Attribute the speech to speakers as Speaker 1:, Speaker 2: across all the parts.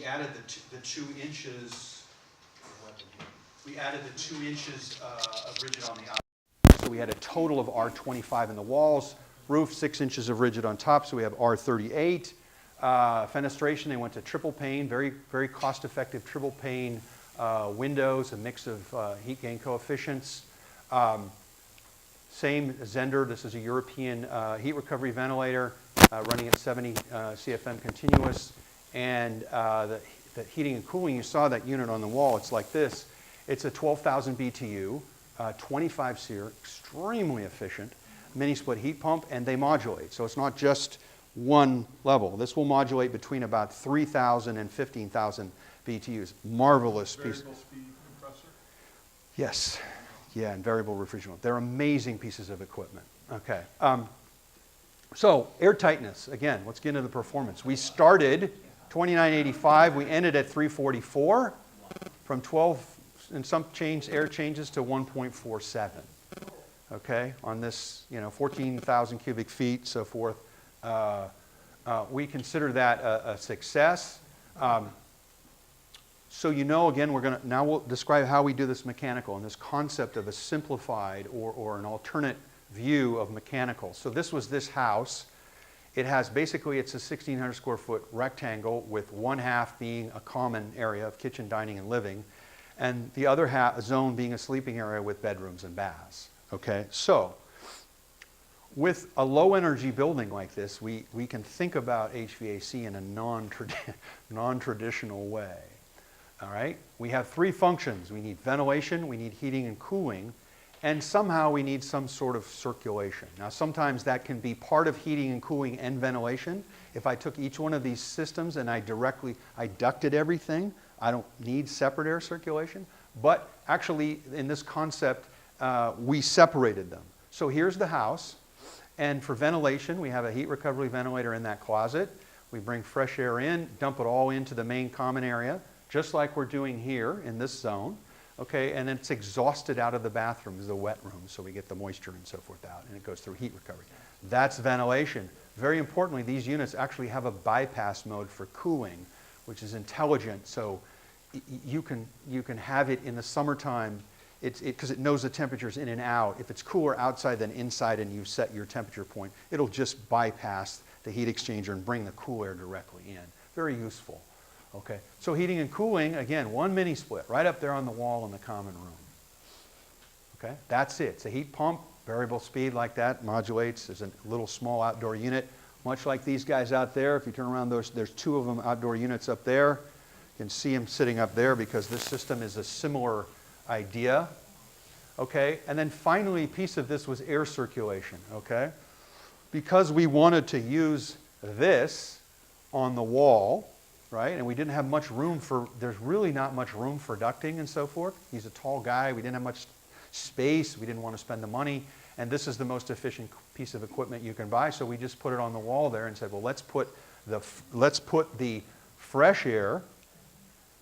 Speaker 1: added the 2 inches. We added the 2 inches of rigid on the outside. So we had a total of R25 in the walls, roof 6 inches of rigid on top, so we have R38. Fenestration, they went to triple pane, very, very cost-effective triple pane windows, a mix of heat gain coefficients. Same Zender, this is a European heat recovery ventilator running at 70 CFM continuous. And the heating and cooling, you saw that unit on the wall, it's like this. It's a 12,000 BTU, 25 SEER, extremely efficient, mini split heat pump, and they modulate. So it's not just one level. This will modulate between about 3,000 and 15,000 BTUs. Marvelous piece.
Speaker 2: Variable speed compressor?
Speaker 1: Yes. Yeah, and variable refrigerant. They're amazing pieces of equipment. Okay. So air tightness, again, let's get into the performance. We started 2985, we ended at 344, from 12 and some air changes to 1.47. Okay, on this, 14,000 cubic feet, so forth. We consider that a success. So again, now we'll describe how we do this mechanical and this concept of a simplified or an alternate view of mechanical. So this was this house. It has basically, it's a 1,600 square foot rectangle with one half being a common area of kitchen, dining, and living, and the other zone being a sleeping area with bedrooms and baths. Okay, so with a low energy building like this, we can think about HVAC in a non-traditional way. All right, we have 3 functions. We need ventilation, we need heating and cooling, and somehow we need some sort of circulation. Now sometimes that can be part of heating and cooling and ventilation. If I took each one of these systems and I ducted everything, I don't need separate air circulation. But actually in this concept, we separated them. So here's the house, and for ventilation, we have a heat recovery ventilator in that closet. We bring fresh air in, dump it all into the main common area, just like we're doing here in this zone. Okay, and then it's exhausted out of the bathrooms, the wet rooms, so we get the moisture and so forth out, and it goes through heat recovery. That's ventilation. Very importantly, these units actually have a bypass mode for cooling, which is intelligent, so you can have it in the summertime, because it knows the temperatures in and out. If it's cooler outside than inside and you set your temperature point, it'll just bypass the heat exchanger and bring the cool air directly in. Very useful. Okay, so heating and cooling, again, one mini split right up there on the wall in the common room. Okay, that's it. It's a heat pump, variable speed like that, modulates. There's a little small outdoor unit, much like these guys out there. If you turn around, there's 2 of them outdoor units up there. You can see them sitting up there because this system is a similar idea. Okay, and then finally, a piece of this was air circulation. Okay, because we wanted to use this on the wall, right? And we didn't have much room there's really not much room for ducting and so forth. He's a tall guy. We didn't have much space. We didn't want to spend the money. And this is the most efficient piece of equipment you can buy. So we just put it on the wall there and said, well, let's put the fresh air,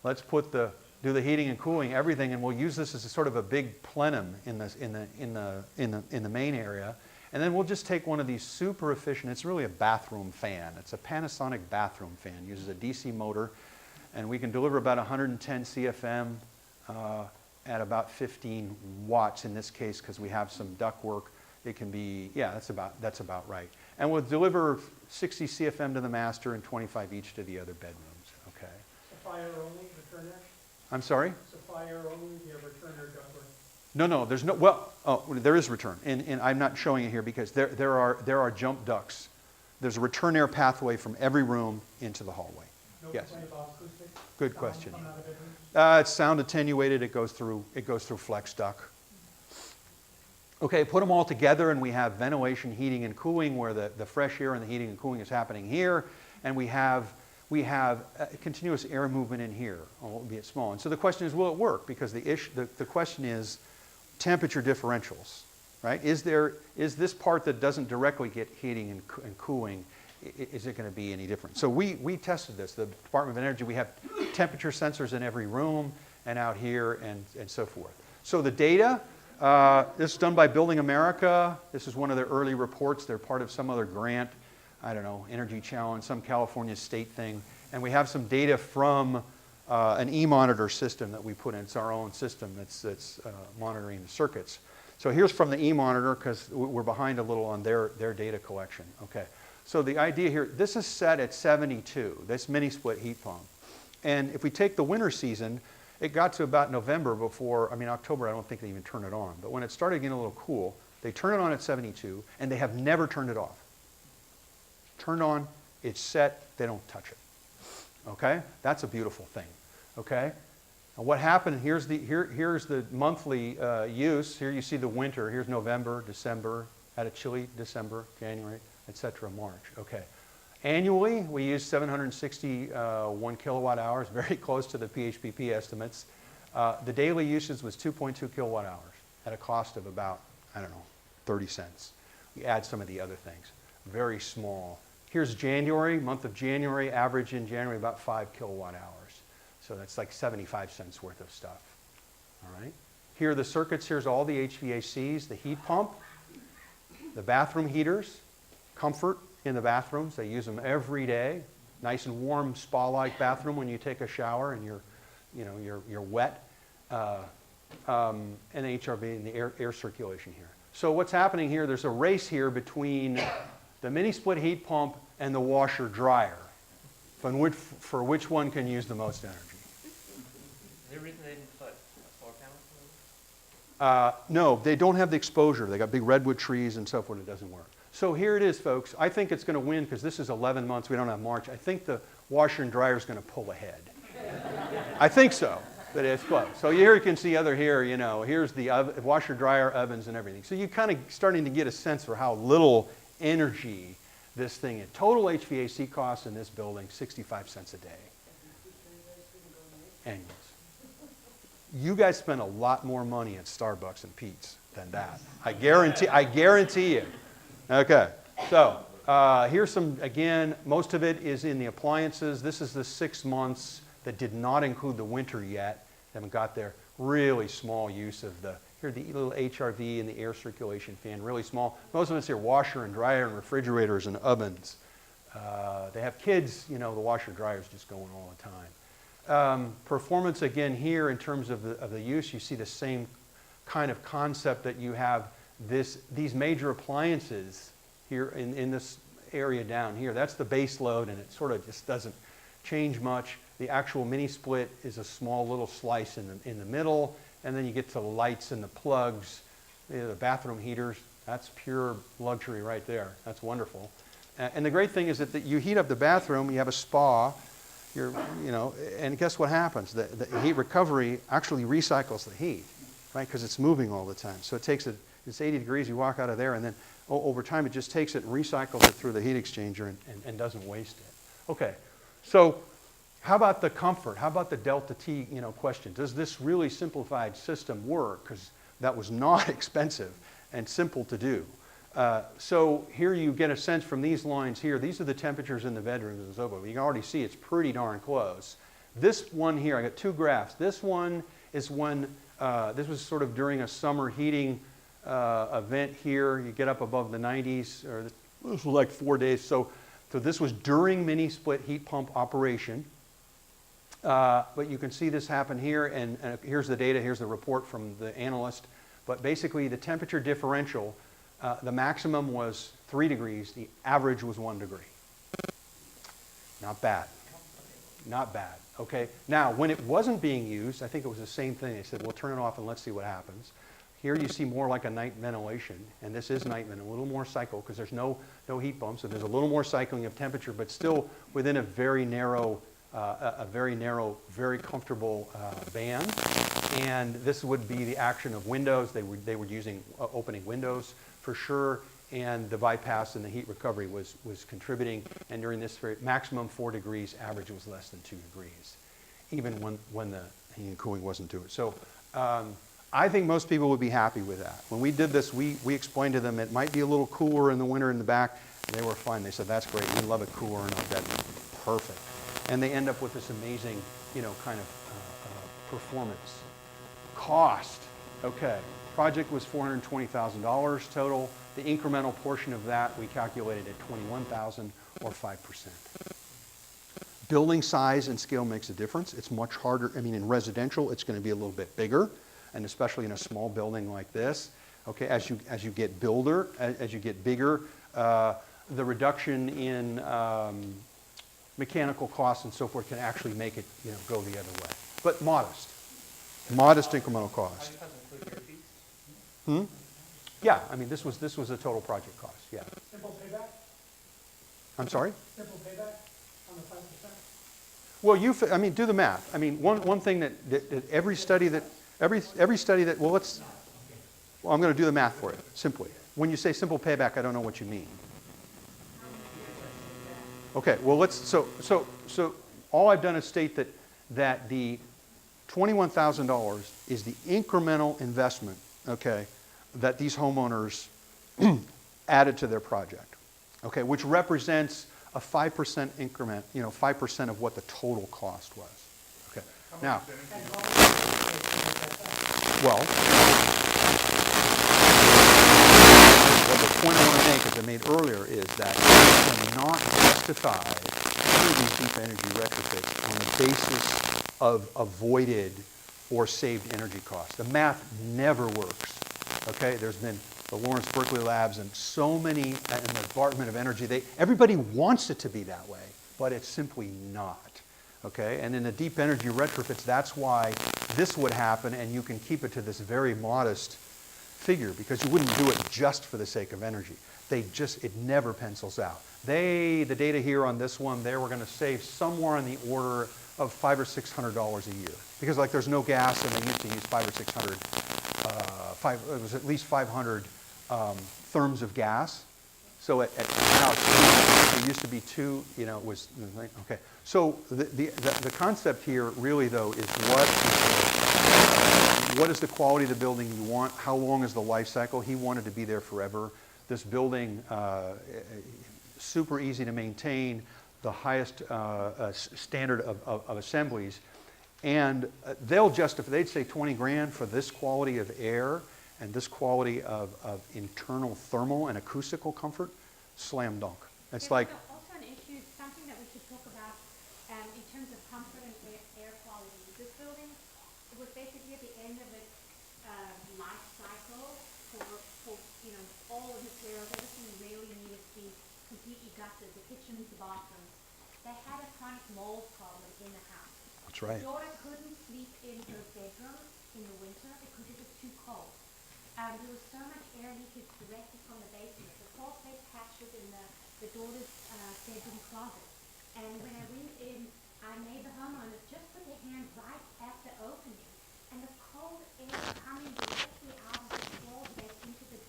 Speaker 1: do the heating and cooling, everything, and we'll use this as a sort of a big plenum in the main area. And then we'll just take one of these super efficient, it's really a bathroom fan. It's a Panasonic bathroom fan. It uses a DC motor, and we can deliver about 110 CFM at about 15 watts in this case because we have some duct work. It can be, yeah, that's about right. And we'll deliver 60 CFM to the master and 25 each to the other bedrooms, okay?
Speaker 3: Fire only, returner?
Speaker 1: I'm sorry?
Speaker 3: So fire only, you have returner ductwork?
Speaker 1: No, there's no, well, there is return, and I'm not showing it here because there are jump ducts. There's a return air pathway from every room into the hallway.
Speaker 3: No
Speaker 1: yes.
Speaker 3: complaint about acoustics?
Speaker 1: Good question.
Speaker 3: Coming out of bedrooms?
Speaker 1: It's sound attenuated. It goes through flex duct. Okay, put them all together, and we have ventilation, heating, and cooling, where the fresh air and the heating and cooling is happening here, and we have continuous air movement in here, albeit small. And so the question is, will it work? Because the question is temperature differentials, right? Is this part that doesn't directly get heating and cooling, is it going to be any different? So we tested this. The Department of Energy, we have temperature sensors in every room and out here and so forth. So the data, this is done by Building America. This is one of their early reports. They're part of some other grant, I don't know, Energy Challenge, some California state thing. And we have some data from an e-monitor system that we put in. It's our own system that's monitoring the circuits. So here's from the e-monitor, because we're behind a little on their data collection. Okay. So the idea here, this is set at 72, this mini split heat pump. And if we take the winter season, it got to about November before, I mean October, I don't think they even turn it on. But when it started getting a little cool, they turn it on at 72, and they have never turned it off. Turned on, it's set, they don't touch it. Okay? That's a beautiful thing. Okay? And what happened, here's the monthly use. Here you see the winter. Here's November, December, had a chilly December, January, etc., March. Okay. Annually, we use 761 kilowatt hours, very close to the PHPP estimates. The daily usage was 2.2 kilowatt hours at a cost of about, I don't know, 30 cents. We add some of the other things. Very small. Here's January, month of January, average in January about 5 kilowatt hours. So that's like 75 cents worth of stuff. All right. Here are the circuits. Here's all the HVACs, the heat pump, the bathroom heaters, comfort in the bathrooms. They use them every day. Nice and warm spa-like bathroom when you take a shower and you're wet. And the HRV and the air circulation here. So what's happening here, there's a race here between the mini split heat pump and the washer dryer for which one can use the most energy.
Speaker 2: Is there a reason they didn't put solar panels?
Speaker 1: No, they don't have the exposure. They got big redwood trees and so forth. It doesn't work. So here it is, folks. I think it's going to win because this is 11 months. We don't have March. I think the washer and dryer is going to pull ahead. I think so, but it's close. So here you can see here's the washer, dryer, ovens, and everything. So you're kind of starting to get a sense for how little energy this thing is. Total HVAC costs in this building, 65 cents a day. Annuals. You guys spend a lot more money at Starbucks and Pete's than that. I guarantee you. Okay, so here's some, again, most of it is in the appliances. This is the 6 months that did not include the winter yet. Haven't got there. Really small use of the little HRV and the air circulation fan, really small. Most of us here, washer and dryer and refrigerators and ovens. They have kids, the washer and dryer is just going all the time. Performance, again, here in terms of the use, you see the same kind of concept that you have these major appliances here in this area down here. That's the base load, and it sort of just doesn't change much. The actual mini split is a small little slice in the middle, and then you get to the lights and the plugs, the bathroom heaters. That's pure luxury right there. That's wonderful. And the great thing is that you heat up the bathroom, you have a spa, and guess what happens? The heat recovery actually recycles the heat, right? Because it's moving all the time. So it's 80 degrees, you walk out of there, and then over time it just takes it and recycles it through the heat exchanger and doesn't waste it. Okay, so how about the comfort? How about the delta T question? Does this really simplified system work? Because that was not expensive and simple to do. So here you get a sense from these lines here. These are the temperatures in the bedrooms and so forth. You can already see it's pretty darn close. This one here, I got two graphs. This one is when, this was sort of during a summer heating event here. You get up above the 90s, or this was like 4 days. So this was during mini split heat pump operation. But you can see this happen here, and here's the data, here's the report from the analyst. But basically the temperature differential, the maximum was 3 degrees, the average was 1 degree. Not bad. Not bad. Okay. Now, when it wasn't being used, I think it was the same thing. They said, well, turn it off and let's see what happens. Here you see more like a night ventilation, and this is night ventilation, a little more cycle because there's no heat pump, so there's a little more cycling of temperature, but still within a very narrow, very comfortable band. And this would be the action of windows. They were using opening windows for sure, and the bypass and the heat recovery was contributing. And during this maximum 4 degrees, average was less than 2 degrees, even when the heating and cooling wasn't doing it. So I think most people would be happy with that. When we did this, we explained to them it might be a little cooler in the winter in the back. They were fine. They said, that's great. We love it cooler in our bedroom. Perfect. And they end up with this amazing, kind of performance. Cost. Okay. Project was $420,000 total. The incremental portion of that we calculated at $21,000 or 5%. Building size and scale makes a difference. It's much harder. I mean, in residential, it's going to be a little bit bigger, and especially in a small building like this. Okay, as you get as you get bigger, the reduction in mechanical costs and so forth can actually make it, go the other way. But modest incremental
Speaker 2: How
Speaker 1: cost.
Speaker 2: does that include your fees?
Speaker 1: Hmm? Yeah, I mean, this was a total project cost. Yeah.
Speaker 3: Simple payback,
Speaker 1: I'm sorry.
Speaker 3: simple payback on the 5%.
Speaker 1: Well, I mean, do the math. I mean, one thing that every study that well, I'm going to do the math for you simply. When you say simple payback, I don't know what you mean. Okay, well, so all I've done is state that the $21,000 is the incremental investment, okay, that these homeowners added to their project, okay, which represents a 5% increment, 5% of what the total cost was. Okay. Now, well, the point I want to make, as I made earlier, is that you cannot justify any of these deep energy retrofits on the basis of avoided or saved energy costs. The math never works. Okay, there's been the Lawrence Berkeley Labs and so many in the Department of Energy. Everybody wants it to be that way, but it's simply not. Okay, and in the deep energy retrofits, that's why this would happen, and you can keep it to this very modest figure because you wouldn't do it just for the sake of energy. It never pencils out. The data here on this one, we're going to save somewhere on the order of $500 or $600 a year because there's no gas, and they used to use 500 or 600. It was at least 500 therms of gas. So now it used to be 2. It was okay. So the concept here really though is what is the quality of the building you want? How long is the life cycle? He wanted to be there forever. This building, super easy to maintain, the highest standard of assemblies. And they'd say 20 grand for this quality of air and this quality of internal thermal and acoustical comfort, slam dunk. It's like,
Speaker 4: Also an issue, something that we should talk about in terms of comfort and air quality. This building was basically at the end of its life cycle for all of the materials. Everything really needed to be completely gutted, the kitchens, the bathrooms. They had a chronic mold problem in the house.
Speaker 1: that's right.
Speaker 4: My daughter couldn't sleep in her bedroom in the winter because it was too cold. There was so much air leakage directly from the basement. The false-made patches in the daughter's bedroom closet. And when I went in, I made the homeowners just put their hand right at the opening. And the cold air coming directly out of the wall space into this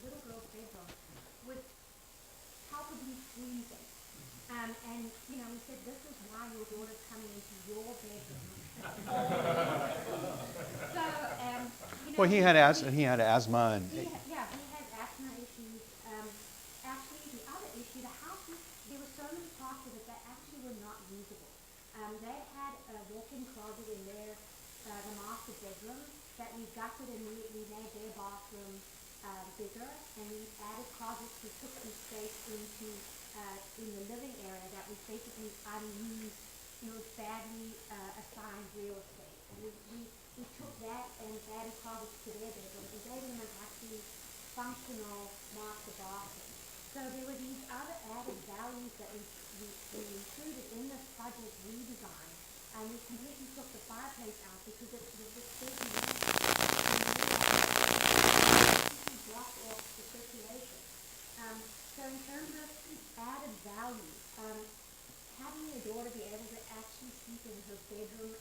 Speaker 4: little girl's bedroom was palpably freezing. And we said, this is why your daughter's coming into your bedroom. So,
Speaker 1: Well, he had asthma and
Speaker 4: he had asthma issues. Actually, the other issue, the house, there were so many parts of it that actually were not usable. They had a walk-in closet in their the master bedroom that we gutted and we made their bathroom bigger, and we added closets. We took some space into in the living area that was basically unused, badly assigned real estate. And we took that and added closets to their bedroom and gave them an actually functional master bathroom. So there were these other added values that we included in this project redesign, and we completely took the fireplace out because it was this big unit and dropped off the circulation. So in terms of added value, having your daughter be able to actually sleep in her bedroom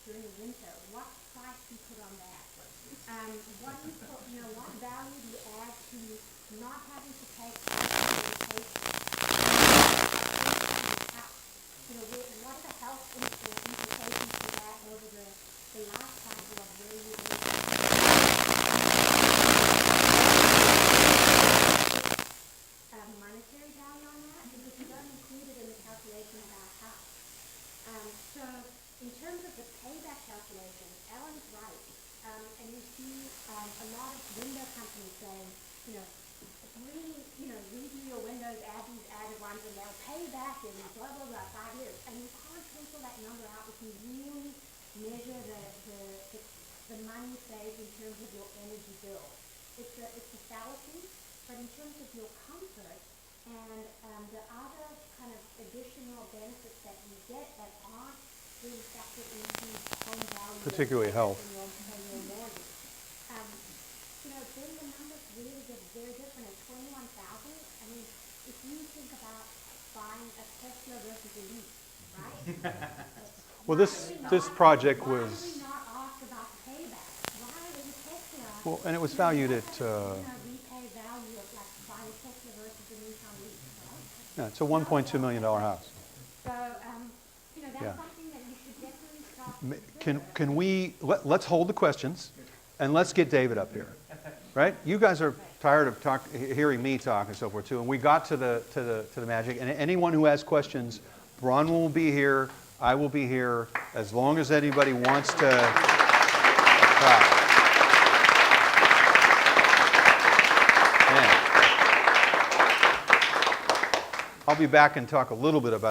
Speaker 4: during the winter, what price do you put on that? What value do you add to not having to take what are the health implications for that over the life cycle of where you live? Monetary value on that because you don't include it in the calculation of our house. So in terms of the payback calculation, Ellen's right. And you see a lot of window companies saying, if redo your windows, add these added ones, and they'll pay back in blah, blah, blah, 5 years. And you can't pencil that number out if you really measure the money saved in terms of your energy bill. It's a fallacy, but in terms of your comfort and the other kind of additional benefits that you get that aren't really factored into home value.
Speaker 1: Particularly health.
Speaker 4: And your mortgage. Then the numbers really get very different. At 21,000, I mean, if you think about buying a Tesla versus a lease, right?
Speaker 1: Well, this project
Speaker 4: Why
Speaker 1: was,
Speaker 4: did we not ask about payback? Why is a Tesla?
Speaker 1: well, and it was valued at,
Speaker 4: Repay value of like buying a Tesla versus a Nissan Leaf, right?
Speaker 1: yeah, it's a $1.2 million house.
Speaker 4: So, that's
Speaker 1: Yeah.
Speaker 4: something that you should definitely start.
Speaker 1: Can we, let's hold the questions, and let's get David up here, right? You guys are tired of hearing me talk and so forth too, and we got to the magic, and anyone who has questions, Bron will be here, I will be here, as long as anybody wants to talk. Man. I'll be back and talk a little bit about